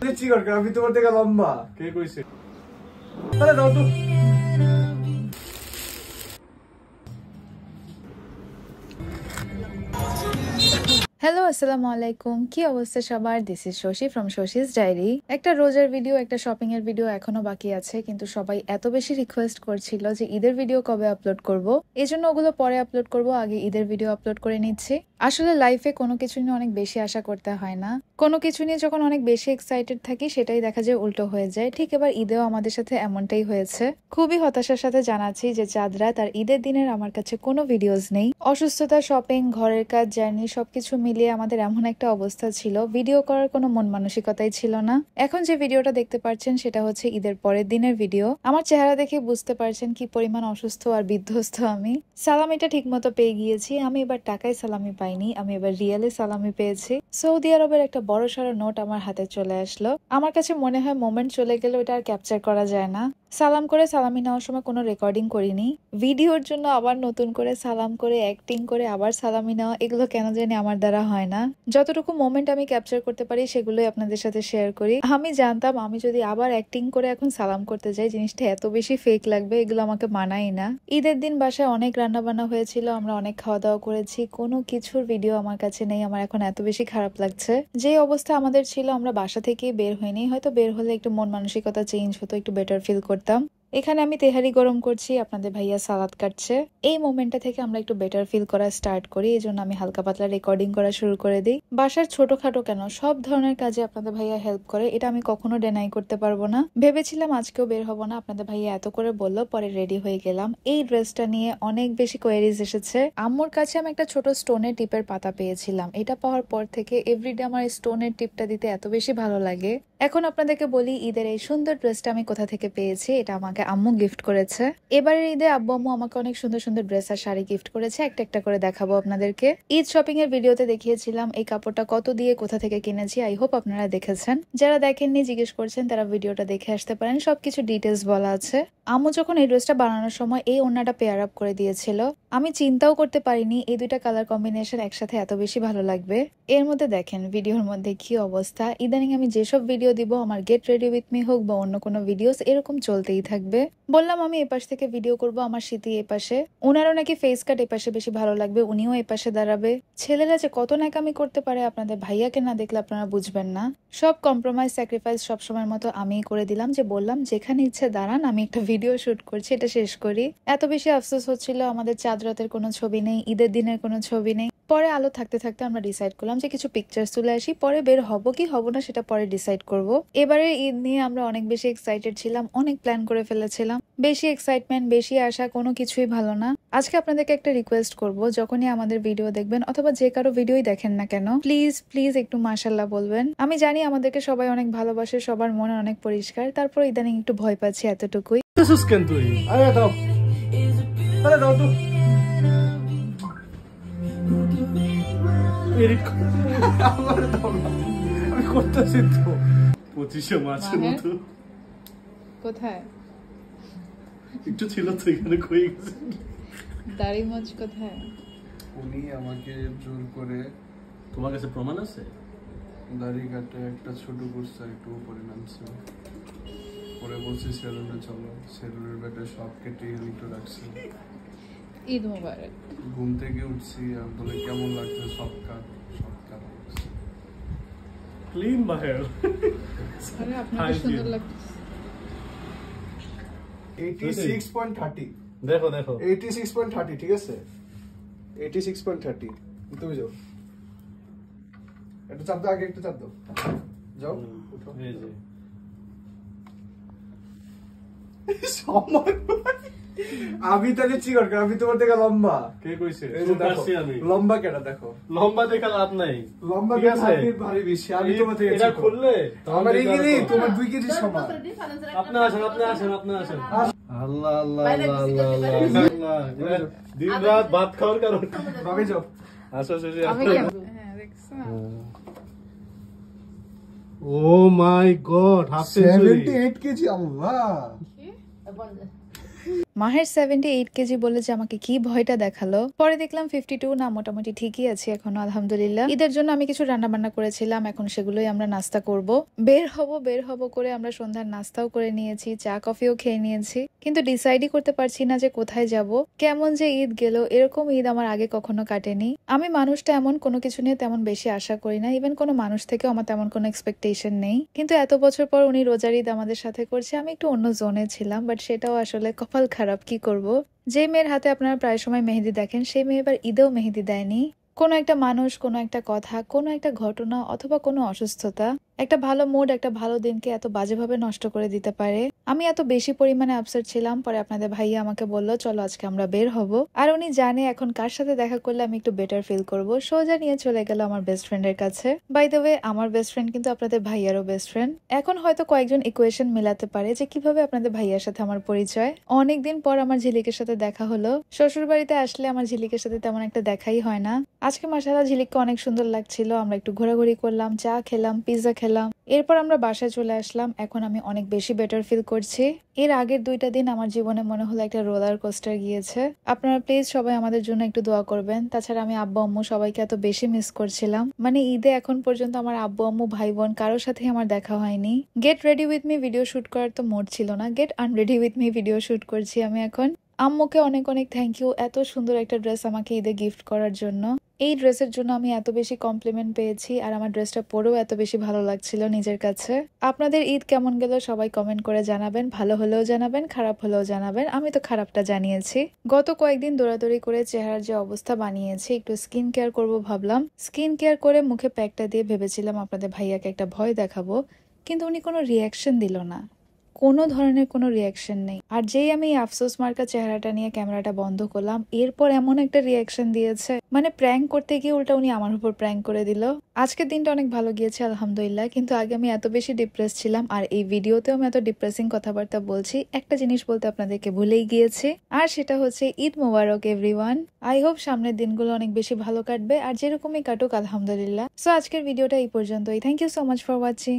আমি তোমার থেকে লম্বা। কে কইছে? আরে দাও তো। হ্যালো আসসালামু আলাইকুম, কি অবস্থা সবার? This is Shashi from Shashi's diary. একটা রোজার ভিডিও, একটা শপিং এর ভিডিও এখনো বাকি আছে, কিন্তু সবাই এত বেশি রিকোয়েস্ট করছিল যে ঈদের ভিডিও কবে আপলোড করব, এজন্য ওগুলো পরে আপলোড করব, আগে ঈদের ভিডিও আপলোড করে নিচ্ছি। আসলে লাইফে কোনো কিছু নিয়ে অনেক বেশি আশা করতে হয় না, কোনো কিছু নিয়ে যখন অনেক বেশি এক্সাইটেড থাকি সেটাই দেখা যায় উল্টো হয়ে যায়। ঠিক এবার ঈদেও আমাদের সাথে এমনটাই হয়েছে। খুবই হতাশার সাথে জানাচ্ছি যে চাঁদ রাত আর ঈদের দিনের আমার কাছে কোনো ভিডিওস নেই। অসুস্থতা, শপিং, ঘরের কাজ, জার্নি সবকিছু মিলিয়ে আমাদের এমন একটা অবস্থা ছিল, ভিডিও করার কোনো মন মানসিকতাই ছিল না। এখন যে ভিডিওটা দেখতে পাচ্ছেন সেটা হচ্ছে ঈদের পরের দিনের ভিডিও। আমার চেহারা দেখে বুঝতে পারছেন কি পরিমাণ অসুস্থ আর বিধ্বস্ত আমি। সালামিটা ঠিক মতো পেয়ে গিয়েছি। আমি এবার টাকায় সালামি পাইনি, আমি এবার রিয়েলে সালামি পেয়েছি। সৌদি আরবের একটা বড় সড়ো নোট আমার হাতে চলে আসলো। আমার কাছে মনে হয় মোমেন্ট চলে গেলে ওটা আর ক্যাপচার করা যায় না। সালাম করে সালামি নেওয়ার সময় কোনো রেকর্ডিং করিনি। ভিডিওর জন্য আবার নতুন করে সালাম করে অ্যাক্টিং করে আবার সালামি নেওয়া, এগুলো কেন জানি আমার দ্বারা হয় না। যতটুকু মোমেন্ট আমি ক্যাপচার করতে পারি সেগুলোই আপনাদের সাথে শেয়ার করি। আমি জানতাম আমি যদি আবার অ্যাক্টিং করে এখন সালাম করতে যাই জিনিসটা এত বেশি ফেক লাগবে, এগুলো আমাকে মানাই না। ঈদের দিন বাসায় অনেক রান্না বান্না হয়েছিল, আমরা অনেক খাওয়া দাওয়া করেছি, কোনো কিছুর ভিডিও আমার কাছে নেই। আমার এখন এত বেশি খারাপ লাগছে। যে অবস্থা আমাদের ছিল আমরা বাসা থেকেই বের হইনি, হয়তো বের হলে একটু মন মানসিকতা চেঞ্জ হতো, একটু বেটার ফিল করতাম। এখানে আমি তেহারি গরম করছি, আপনাদের ভাইয়া সালাদ কাটছে। এই মোমেন্টটা থেকে আমরা একটু বেটার ফিল করা স্টার্ট করি, এই জন্য আমি হালকা পাতলা রেকর্ডিং করা শুরু করে দিই। বাসার ছোটখাটো কেন সব ধরনের কাজে আপনাদের ভাইয়া হেল্প করে, এটা আমি কখনো ডেনাই করতে পারবো না। ভেবেছিলাম আজকেও বের হবো না, আপনাদের ভাইয়া এত করে বললো, পরে রেডি হয়ে গেলাম। এই ড্রেসটা নিয়ে অনেক বেশি কোয়েরিজ এসেছে। আম্মুর কাছে আমি একটা ছোট স্টোনের টিপের পাতা পেয়েছিলাম, এটা পাওয়ার পর থেকে এভরিডে আমার স্টোনের টিপটা দিতে এত বেশি ভালো লাগে। এখন আপনাদেরকে বলি ঈদের এই সুন্দর ড্রেসটা আমি কোথা থেকে পেয়েছি। এটা আমাকে আম্মু গিফট করেছে। এবারের ঈদে আব্বু আম্মু আমাকে অনেক সুন্দর সুন্দর ড্রেস আর শাড়ি গিফট করেছে, একটা একটা করে দেখাবো আপনাদেরকে। ঈদ শপিং এর ভিডিওতে দেখিয়েছিলাম এই কাপড়টা কত দিয়ে কোথা থেকে কিনেছি, আই হোপ আপনারা দেখেছেন। যারা দেখেননি জিজ্ঞেস করছেন তারা ভিডিওটা দেখে আসতে পারেন, সবকিছু ডিটেলস বলা আছে। আম্মু যখন এই ড্রেসটা বানানোর সময় এই ওড়নাটা পেয়ার আপ করে দিয়েছিল, আমি চিন্তাও করতে পারিনি এই দুইটা কালার কম্বিনেশন একসাথে এত বেশি ভালো লাগবে। এর মধ্যে দেখেন ভিডিওর মধ্যে কি অবস্থা। ইদানিং আমি যেসব ভিডিও দিব, আমার গেট রেডি উইথ মি হোক বা অন্য কোনো ভিডিওস, এরকম চলতেই থাকবে। বললাম আমি এপাশ থেকে ভিডিও করব, আমার স্মৃতি এপাশে, উনারও নাকি ফেস কাট এপাশে বেশি ভালো লাগবে, উনিও এপাশে দাঁড়াবে। ছেলেরা যে কত ন্যাকামি করতে পারে আপনাদের ভাইয়াকে না দেখলে আপনারা বুঝবেন না। সব কম্প্রোমাইজ স্যাক্রিফাইস সবসময়ের মতো আমিই করে দিলাম, যে বললাম যেখানে ইচ্ছে দাঁড়ান, আমি একটা ভিডিও শুট করছি, এটা শেষ করি। এত বেশি আফসোস হচ্ছিল আমাদের চাঁদ রাতের কোনো ছবি নেই, ঈদের দিনের কোনো ছবি নেই। পরে আলো থাকতে থাকতে আমরা ডিসাইড করলাম যে কিছু পিকচার্স তুলে আসি, পরে বের হব কি হব না সেটা পরে ডিসাইড করব। এবারে ঈদ নিয়ে আমরা অনেক বেশি এক্সাইটেড ছিলাম, অনেক প্ল্যান করে ফেলেছিলাম। বেশি এক্সাইটমেন্ট, বেশি আশা, কোনো কিছুই ভালো না। আজকে আপনাদেরকে একটা রিকোয়েস্ট করব, যখনই আমাদের ভিডিও দেখবেন অথবা যে কারো ভিডিওই দেখেন না কেন, প্লিজ প্লিজ একটু মাশাআল্লাহ বলবেন। আমি জানি আমাদেরকে সবাই অনেক ভালোবাসে, সবার মনে অনেক পরিষ্কার, তারপর ইদানিং একটু ভয় পাচ্ছি, এতটুকুই। আরে দাও, আরে দাও তো। আমি করতেছি তো 2500 মাছের মতো। কোথায় একটু ছিল তো এখানে, কই গেছে? দাড়ি মাছ কোথায়? উনি আমাকে জোর করে। তোমার কাছে প্রমাণ আছে? দাড়ি কাটে একটা ছোট করছে, একটু উপরে নামছে, পরে বলছে সেলুনে চলো, সেলুনের ব্যাটা সব কেটে একটু রাখছে। ঈদ মোবারক। ঘুম থেকে উঠছি আর বলে কেমন লাগছে, সব কাট ক্লিন বাহের। আরে আপনাকে সুন্দর লাগছে। 86.30 দেখো দেখো 86.30, ঠিক আছে 86.30। তুমি যাও, একটু চাপ দাও, আগে একটু চাপ দাও, যাও উঠো। এই যে আমি তাহলে চিকর, আমি তোমার থেকে লম্বা। কে কইছে? এই যে দেখো লম্বা কেটা, দেখো লম্বা দেখা লাভ নাই, লম্বা দেখে ভারী বেশি। আমি তোমার থেকে এটা খুললে আমার এগিয়ে তোমার 2 কেজি সমান। আপনি আসেন, আপনি আসেন, আপনি আসেন। আল্লাহ আল্লাহ আল্লাহ আল্লাহ আল্লাহ, দিন রাত ভাত খাওয়ার কারণ। ভাবে যাও, আসো আসো। আমি হ্যাঁ দেখছো, ও মাই গড, হাফ সেঞ্চুরি, 78 কেজি। আল্লাহ মাহের 78 কেজি বলে যে আমাকে কি ভয়টা দেখালো। পরে দেখলাম 52 না, মোটামুটি ঠিকই আছি এখনো আলহামদুলিল্লাহ। ঈদের জন্য আমি কিছু রান্না বান্না করেছিলাম, এখন সেগুলোই আমরা নাস্তা করব। বের হব করে আমরা সন্ধ্যার নাস্তাও করে নিয়েছি, চা কফিও খেয়ে নিয়েছি, কিন্তু ডিসাইডই করতে পারছি না যে কোথায় যাব। কেমন যে ঈদ গেল, এরকম ঈদ আমার আগে কখনো কাটেনি। আমি মানুষটা এমন কোনো কিছু নিয়ে তেমন বেশি আশা করি না, ইভেন কোনো মানুষ থেকেও আমার তেমন কোনো এক্সপেকটেশন নেই। কিন্তু এত বছর পর উনি রোজার ঈদ আমাদের সাথে করছে, আমি একটু অন্য জোনে ছিলাম, বাট সেটাও আসলে কপাল খারাপ, কি করব। যে মেয়ের হাতে আপনারা প্রায় সময় মেহেদি দেখেন, সেই মেয়ে এবার ঈদেও মেহেদি দেয়নি। কোনো একটা মানুষ, কোনো একটা কথা, কোনো একটা ঘটনা অথবা কোনো অসুস্থতা একটা ভালো মুড, একটা ভালো দিনকে এত বাজেভাবে নষ্ট করে দিতে পারে। আমি এত বেশি পরিমাণে আপসেট ছিলাম। পরে আপনাদের ভাইয়া আমাকে বললো চলো আজকে আমরা বের হব, আর উনি জানে এখন কার সাথে দেখা করলে আমি একটু বেটার ফিল করব। সোজা নিয়ে চলে গেল আমার বেস্ট ফ্রেন্ডের কাছে। বাই দ্য ওয়ে, আমার বেস্ট ফ্রেন্ড কিন্তু আপনাদের ভাইয়ারও বেস্ট ফ্রেন্ড। এখন হয়তো কয়েকজন ইকুয়েশন মিলাতে পারে যে কিভাবে আপনাদের ভাইয়ার সাথে আমার পরিচয়। অনেকদিন পর আমার ঝিলিকের সাথে দেখা হলো। শ্বশুর বাড়িতে আসলে আমার ঝিলিকের সাথে তেমন একটা দেখাই হয় না। আজকে মাশাআল্লাহ ঝিলিককে অনেক সুন্দর লাগছিল। আমরা একটু ঘোরাঘুরি করলাম, চা খেলাম, পিৎজা খেলাম, এরপর আমরা বাসায় চলে আসলাম। এখন আমি অনেক বেশি বেটার ফিল করছি। এর আগের 2টা দিন আমার জীবনে মনে হলো একটা রোলার কোস্টার গিয়েছে। আপনারা প্লিজ সবাই আমাদের জন্য একটু দোয়া করবেন। তাছাড়া আমি আব্বু আম্মু সবাইকে এত বেশি মিস করছিলাম। মানে ঈদে এখন পর্যন্ত আমার আব্বু আম্মু ভাই বোন কারোর সাথে আমার দেখা হয়নি। Get ready with me video shoot করার তো মোড ছিল না, get unready with me video shoot করছি আমি এখন। আম্মুকে অনেক অনেক থ্যাংক ইউ এত সুন্দর একটা ড্রেস আমাকে ঈদে গিফট করার জন্য। এই ড্রেসের জন্য আমি এত বেশি কমপ্লিমেন্ট পেয়েছি, আর আমার ড্রেসটা পরেও এত বেশি ভালো লাগছিল নিজের কাছে। আপনাদের ঈদ কেমন গেল সবাই কমেন্ট করে জানাবেন, ভালো হলেও জানাবেন, খারাপ হলেও জানাবেন। আমি তো খারাপটা জানিয়েছি। গত কয়েকদিন দৌড়াদৌড়ি করে চেহারার যে অবস্থা বানিয়েছি, একটু স্কিন কেয়ার করব ভাবলাম। স্কিন কেয়ার করে মুখে প্যাকটা দিয়ে ভেবেছিলাম আপনাদের ভাইয়াকে একটা ভয় দেখাবো, কিন্তু উনি কোনো রিয়াকশন দিল না, কোনো ধরনের কোনো রিয়াকশন নেই। আর যেই আমি আফসোস মার্কা চেহারাটা নিয়ে ক্যামেরাটা বন্ধ করলাম, এরপর এমন একটা রিয়াকশন দিয়েছে, মানে প্র্যাঙ্ক করতে গিয়ে উল্টা উনি আমার উপর প্র্যাঙ্ক করে দিল। আজকের দিনটা অনেক ভালো গিয়েছে আলহামদুলিল্লাহ, কিন্তু আগে আমি এত বেশি ডিপ্রেস ছিলাম, আর এই ভিডিওতেও আমি এত ডিপ্রেসিং কথাবার্তা বলছি। একটা জিনিস বলতে আপনাদেরকে ভুলেই গিয়েছি, আর সেটা হচ্ছে ঈদ মোবারক এভরিওয়ান। আই হোপ সামনের দিনগুলো অনেক বেশি ভালো কাটবে, আর যেরকমই কাটুক আলহামদুলিল্লাহ। সো আজকের ভিডিওটা এই পর্যন্তই। Thank you so much for watching.